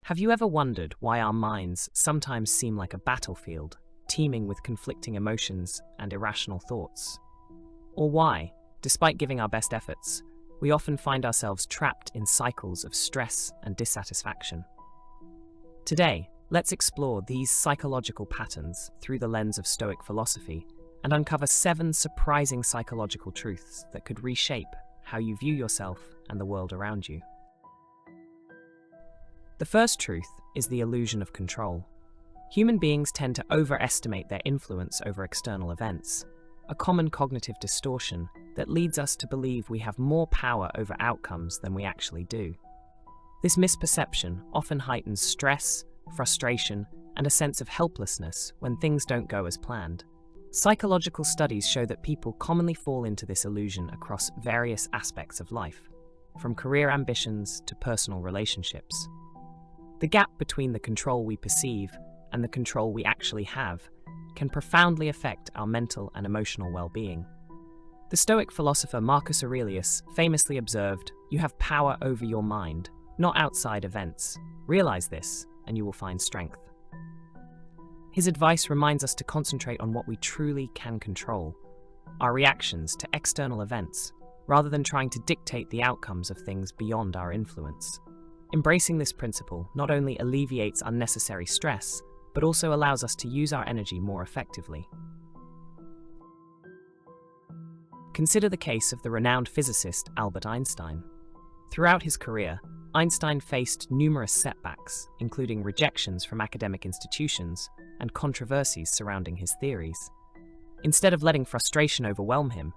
Have you ever wondered why our minds sometimes seem like a battlefield, teeming with conflicting emotions and irrational thoughts? Or why, despite giving our best efforts, we often find ourselves trapped in cycles of stress and dissatisfaction? Today, let's explore these psychological patterns through the lens of Stoic philosophy and uncover 7 surprising psychological truths that could reshape how you view yourself and the world around you. The first truth is the illusion of control. Human beings tend to overestimate their influence over external events, a common cognitive distortion that leads us to believe we have more power over outcomes than we actually do. This misperception often heightens stress, frustration, and a sense of helplessness when things don't go as planned. Psychological studies show that people commonly fall into this illusion across various aspects of life, from career ambitions to personal relationships. The gap between the control we perceive and the control we actually have can profoundly affect our mental and emotional well-being. The Stoic philosopher Marcus Aurelius famously observed, "You have power over your mind, not outside events. Realize this, and you will find strength." His advice reminds us to concentrate on what we truly can control, our reactions to external events, rather than trying to dictate the outcomes of things beyond our influence. Embracing this principle not only alleviates unnecessary stress, but also allows us to use our energy more effectively. Consider the case of the renowned physicist Albert Einstein. Throughout his career, Einstein faced numerous setbacks, including rejections from academic institutions and controversies surrounding his theories. Instead of letting frustration overwhelm him,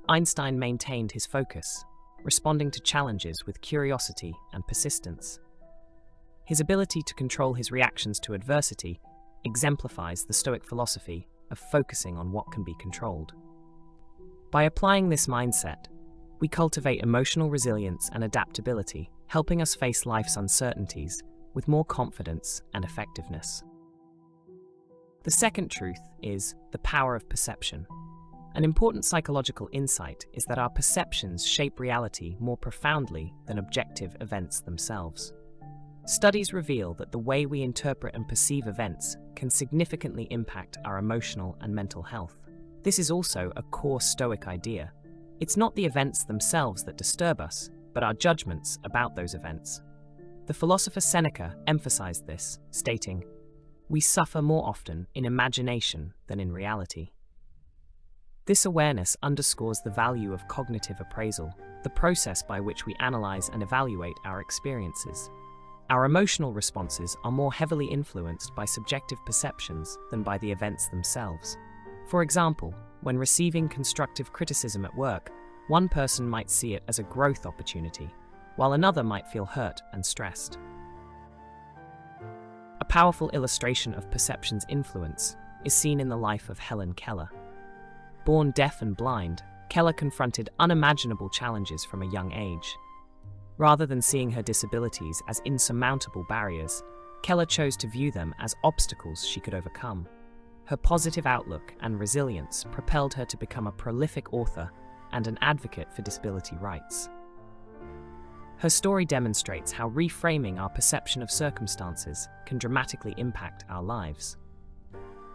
Einstein maintained his focus, responding to challenges with curiosity and persistence. His ability to control his reactions to adversity exemplifies the Stoic philosophy of focusing on what can be controlled. By applying this mindset, we cultivate emotional resilience and adaptability, helping us face life's uncertainties with more confidence and effectiveness. The second truth is the power of perception. An important psychological insight is that our perceptions shape reality more profoundly than objective events themselves. Studies reveal that the way we interpret and perceive events can significantly impact our emotional and mental health. This is also a core Stoic idea. It's not the events themselves that disturb us, but our judgments about those events. The philosopher Seneca emphasized this, stating, "We suffer more often in imagination than in reality." This awareness underscores the value of cognitive appraisal, the process by which we analyze and evaluate our experiences. Our emotional responses are more heavily influenced by subjective perceptions than by the events themselves. For example, when receiving constructive criticism at work, one person might see it as a growth opportunity, while another might feel hurt and stressed. A powerful illustration of perception's influence is seen in the life of Helen Keller. Born deaf and blind, Keller confronted unimaginable challenges from a young age. Rather than seeing her disabilities as insurmountable barriers, Keller chose to view them as obstacles she could overcome. Her positive outlook and resilience propelled her to become a prolific author and an advocate for disability rights. Her story demonstrates how reframing our perception of circumstances can dramatically impact our lives.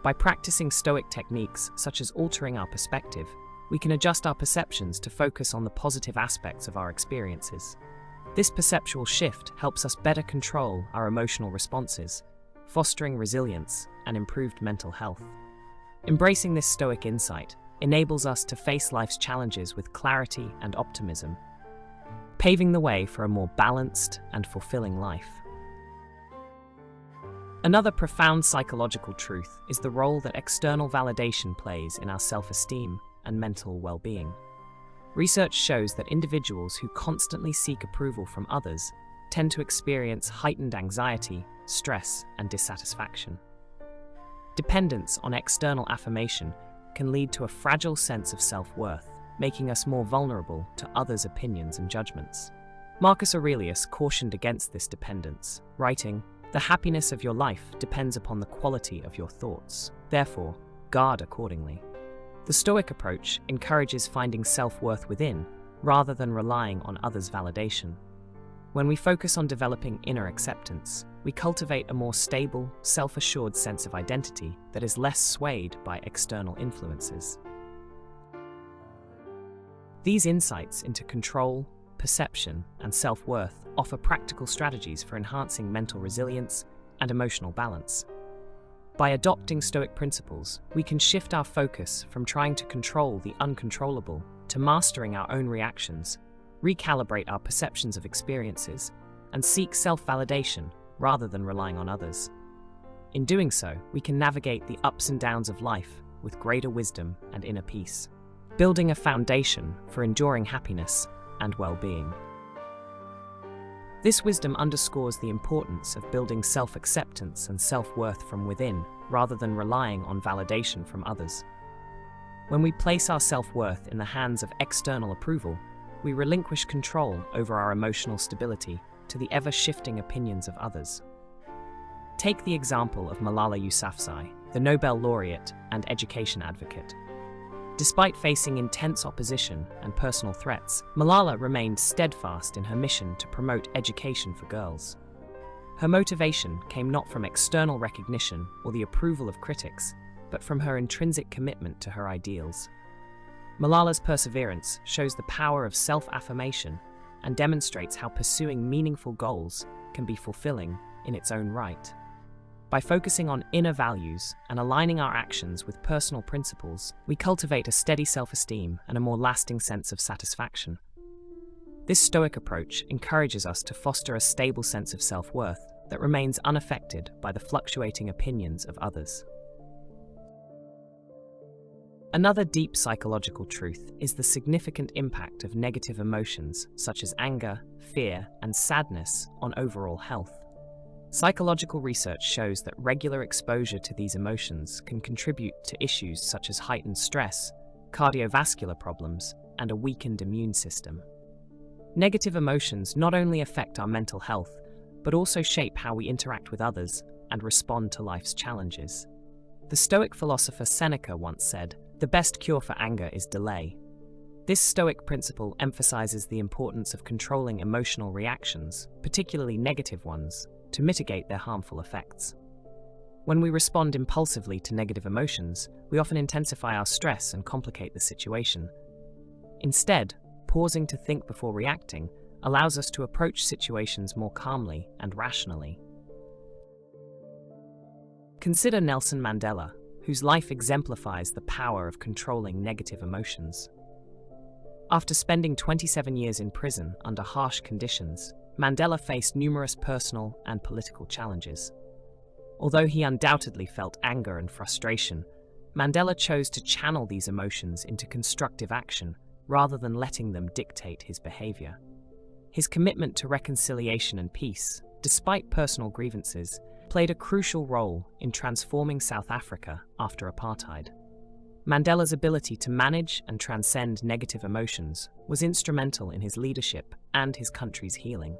By practicing Stoic techniques such as altering our perspective, we can adjust our perceptions to focus on the positive aspects of our experiences. This perceptual shift helps us better control our emotional responses, fostering resilience and improved mental health. Embracing this Stoic insight enables us to face life's challenges with clarity and optimism, paving the way for a more balanced and fulfilling life. Another profound psychological truth is the role that external validation plays in our self-esteem and mental well-being. Research shows that individuals who constantly seek approval from others tend to experience heightened anxiety, stress, and dissatisfaction. Dependence on external affirmation can lead to a fragile sense of self-worth, making us more vulnerable to others' opinions and judgments. Marcus Aurelius cautioned against this dependence, writing, "The happiness of your life depends upon the quality of your thoughts. Therefore, guard accordingly." The Stoic approach encourages finding self-worth within, rather than relying on others' validation. When we focus on developing inner acceptance, we cultivate a more stable, self-assured sense of identity that is less swayed by external influences. These insights into control, perception, and self-worth offer practical strategies for enhancing mental resilience and emotional balance. By adopting Stoic principles, we can shift our focus from trying to control the uncontrollable to mastering our own reactions, recalibrate our perceptions of experiences, and seek self-validation rather than relying on others. In doing so, we can navigate the ups and downs of life with greater wisdom and inner peace, building a foundation for enduring happiness and well-being. This wisdom underscores the importance of building self-acceptance and self-worth from within, rather than relying on validation from others. When we place our self-worth in the hands of external approval, we relinquish control over our emotional stability to the ever-shifting opinions of others. Take the example of Malala Yousafzai, the Nobel laureate and education advocate. Despite facing intense opposition and personal threats, Malala remained steadfast in her mission to promote education for girls. Her motivation came not from external recognition or the approval of critics, but from her intrinsic commitment to her ideals. Malala's perseverance shows the power of self-affirmation and demonstrates how pursuing meaningful goals can be fulfilling in its own right. By focusing on inner values and aligning our actions with personal principles, we cultivate a steady self-esteem and a more lasting sense of satisfaction. This Stoic approach encourages us to foster a stable sense of self-worth that remains unaffected by the fluctuating opinions of others. Another deep psychological truth is the significant impact of negative emotions such as anger, fear, and sadness on overall health. Psychological research shows that regular exposure to these emotions can contribute to issues such as heightened stress, cardiovascular problems, and a weakened immune system. Negative emotions not only affect our mental health, but also shape how we interact with others and respond to life's challenges. The Stoic philosopher Seneca once said, "The best cure for anger is delay." This Stoic principle emphasizes the importance of controlling emotional reactions, particularly negative ones, to mitigate their harmful effects. When we respond impulsively to negative emotions, we often intensify our stress and complicate the situation. Instead, pausing to think before reacting allows us to approach situations more calmly and rationally. Consider Nelson Mandela, whose life exemplifies the power of controlling negative emotions. After spending 27 years in prison under harsh conditions, Mandela faced numerous personal and political challenges. Although he undoubtedly felt anger and frustration, Mandela chose to channel these emotions into constructive action rather than letting them dictate his behavior. His commitment to reconciliation and peace, despite personal grievances, played a crucial role in transforming South Africa after apartheid. Mandela's ability to manage and transcend negative emotions was instrumental in his leadership and his country's healing.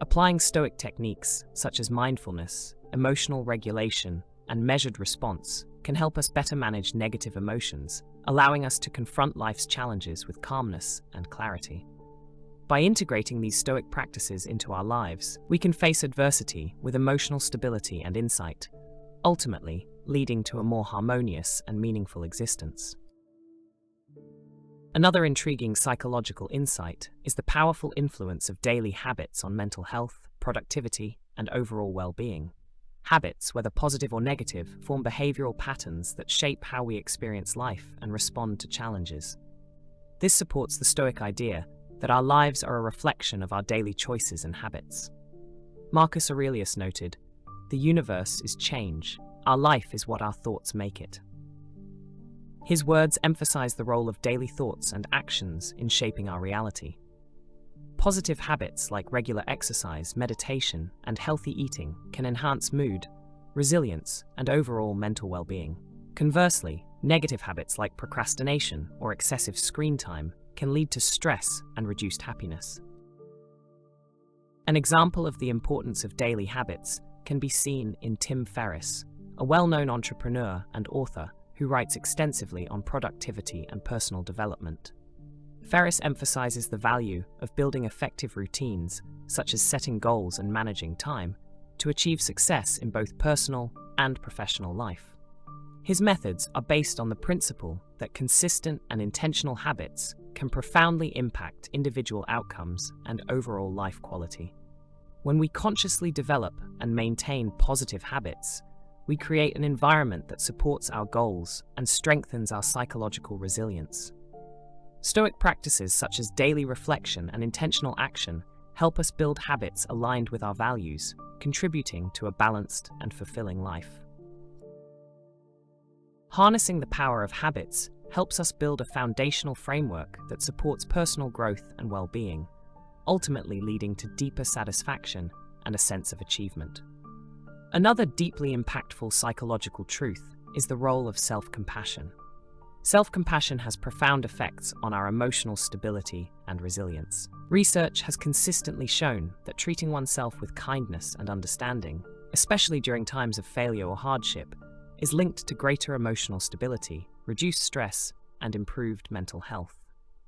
Applying Stoic techniques such as mindfulness, emotional regulation, and measured response can help us better manage negative emotions, allowing us to confront life's challenges with calmness and clarity. By integrating these Stoic practices into our lives, we can face adversity with emotional stability and insight, ultimately leading to a more harmonious and meaningful existence. Another intriguing psychological insight is the powerful influence of daily habits on mental health, productivity, and overall well-being. Habits, whether positive or negative, form behavioral patterns that shape how we experience life and respond to challenges. This supports the Stoic idea that our lives are a reflection of our daily choices and habits. Marcus Aurelius noted, "The universe is change. Our life is what our thoughts make it." His words emphasize the role of daily thoughts and actions in shaping our reality. Positive habits like regular exercise, meditation, and healthy eating can enhance mood, resilience, and overall mental well-being. Conversely, negative habits like procrastination or excessive screen time can lead to stress and reduced happiness. An example of the importance of daily habits can be seen in Tim Ferriss, a well-known entrepreneur and author who writes extensively on productivity and personal development. Ferriss emphasizes the value of building effective routines, such as setting goals and managing time, to achieve success in both personal and professional life. His methods are based on the principle that consistent and intentional habits can profoundly impact individual outcomes and overall life quality. When we consciously develop and maintain positive habits, we create an environment that supports our goals and strengthens our psychological resilience. Stoic practices such as daily reflection and intentional action help us build habits aligned with our values, contributing to a balanced and fulfilling life. Harnessing the power of habits helps us build a foundational framework that supports personal growth and well-being, ultimately leading to deeper satisfaction and a sense of achievement. Another deeply impactful psychological truth is the role of self-compassion. Self-compassion has profound effects on our emotional stability and resilience. Research has consistently shown that treating oneself with kindness and understanding, especially during times of failure or hardship, is linked to greater emotional stability, reduced stress, and improved mental health.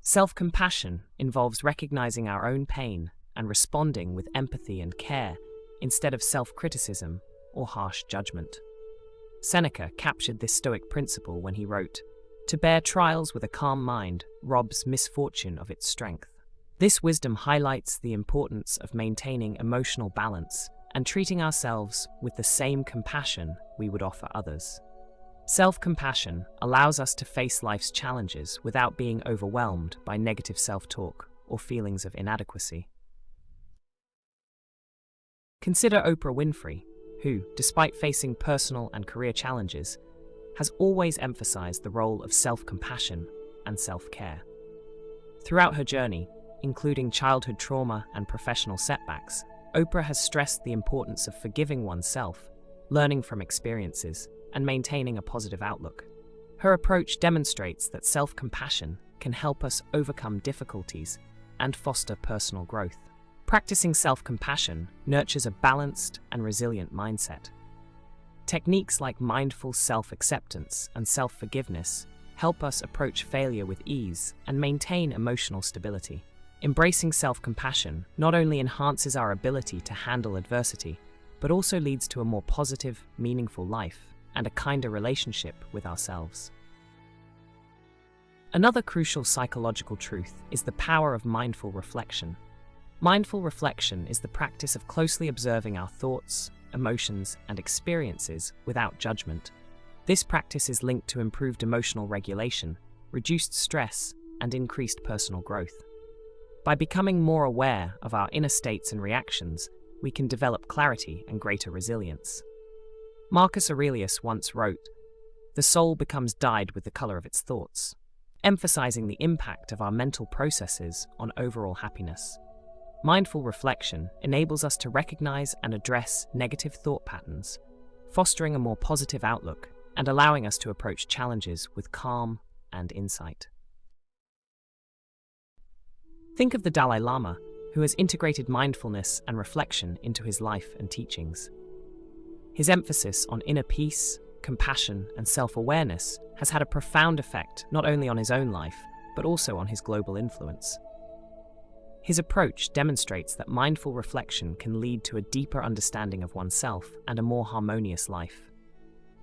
Self-compassion involves recognizing our own pain and responding with empathy and care instead of self-criticism or harsh judgment. Seneca captured this Stoic principle when he wrote, "To bear trials with a calm mind robs misfortune of its strength." This wisdom highlights the importance of maintaining emotional balance and treating ourselves with the same compassion we would offer others. Self-compassion allows us to face life's challenges without being overwhelmed by negative self-talk or feelings of inadequacy. Consider Oprah Winfrey, who, despite facing personal and career challenges, has always emphasized the role of self-compassion and self-care. Throughout her journey, including childhood trauma and professional setbacks, Oprah has stressed the importance of forgiving oneself, learning from experiences, and maintaining a positive outlook. Her approach demonstrates that self-compassion can help us overcome difficulties and foster personal growth. Practicing self-compassion nurtures a balanced and resilient mindset. Techniques like mindful self-acceptance and self-forgiveness help us approach failure with ease and maintain emotional stability. Embracing self-compassion not only enhances our ability to handle adversity, but also leads to a more positive, meaningful life and a kinder relationship with ourselves. Another crucial psychological truth is the power of mindful reflection. Mindful reflection is the practice of closely observing our thoughts, emotions, and experiences without judgment. This practice is linked to improved emotional regulation, reduced stress, and increased personal growth. By becoming more aware of our inner states and reactions, we can develop clarity and greater resilience. Marcus Aurelius once wrote, "The soul becomes dyed with the color of its thoughts," emphasizing the impact of our mental processes on overall happiness. Mindful reflection enables us to recognize and address negative thought patterns, fostering a more positive outlook and allowing us to approach challenges with calm and insight. Think of the Dalai Lama, who has integrated mindfulness and reflection into his life and teachings. His emphasis on inner peace, compassion, and self-awareness has had a profound effect not only on his own life, but also on his global influence. His approach demonstrates that mindful reflection can lead to a deeper understanding of oneself and a more harmonious life.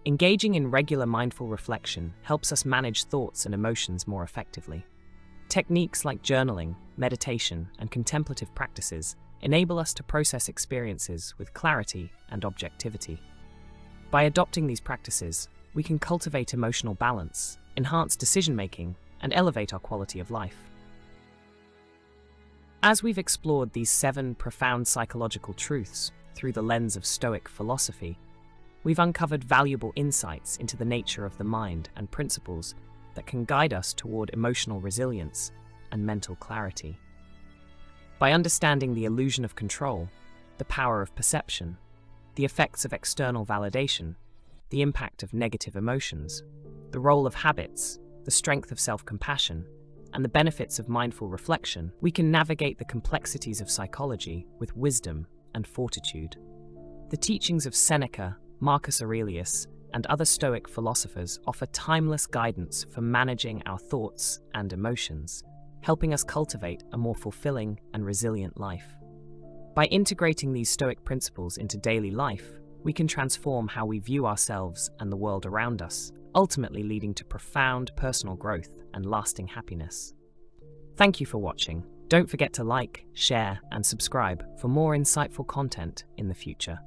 Engaging in regular mindful reflection helps us manage thoughts and emotions more effectively. Techniques like journaling, meditation, and contemplative practices enable us to process experiences with clarity and objectivity. By adopting these practices, we can cultivate emotional balance, enhance decision-making, and elevate our quality of life. As we've explored these 7 profound psychological truths through the lens of Stoic philosophy, we've uncovered valuable insights into the nature of the mind and principles that can guide us toward emotional resilience and mental clarity. By understanding the illusion of control, the power of perception, the effects of external validation, the impact of negative emotions, the role of habits, the strength of self-compassion, and the benefits of mindful reflection, we can navigate the complexities of psychology with wisdom and fortitude. The teachings of Seneca, Marcus Aurelius, and other Stoic philosophers offer timeless guidance for managing our thoughts and emotions, helping us cultivate a more fulfilling and resilient life. By integrating these Stoic principles into daily life, we can transform how we view ourselves and the world around us, ultimately leading to profound personal growth and lasting happiness. Thank you for watching. Don't forget to like, share, and subscribe for more insightful content in the future.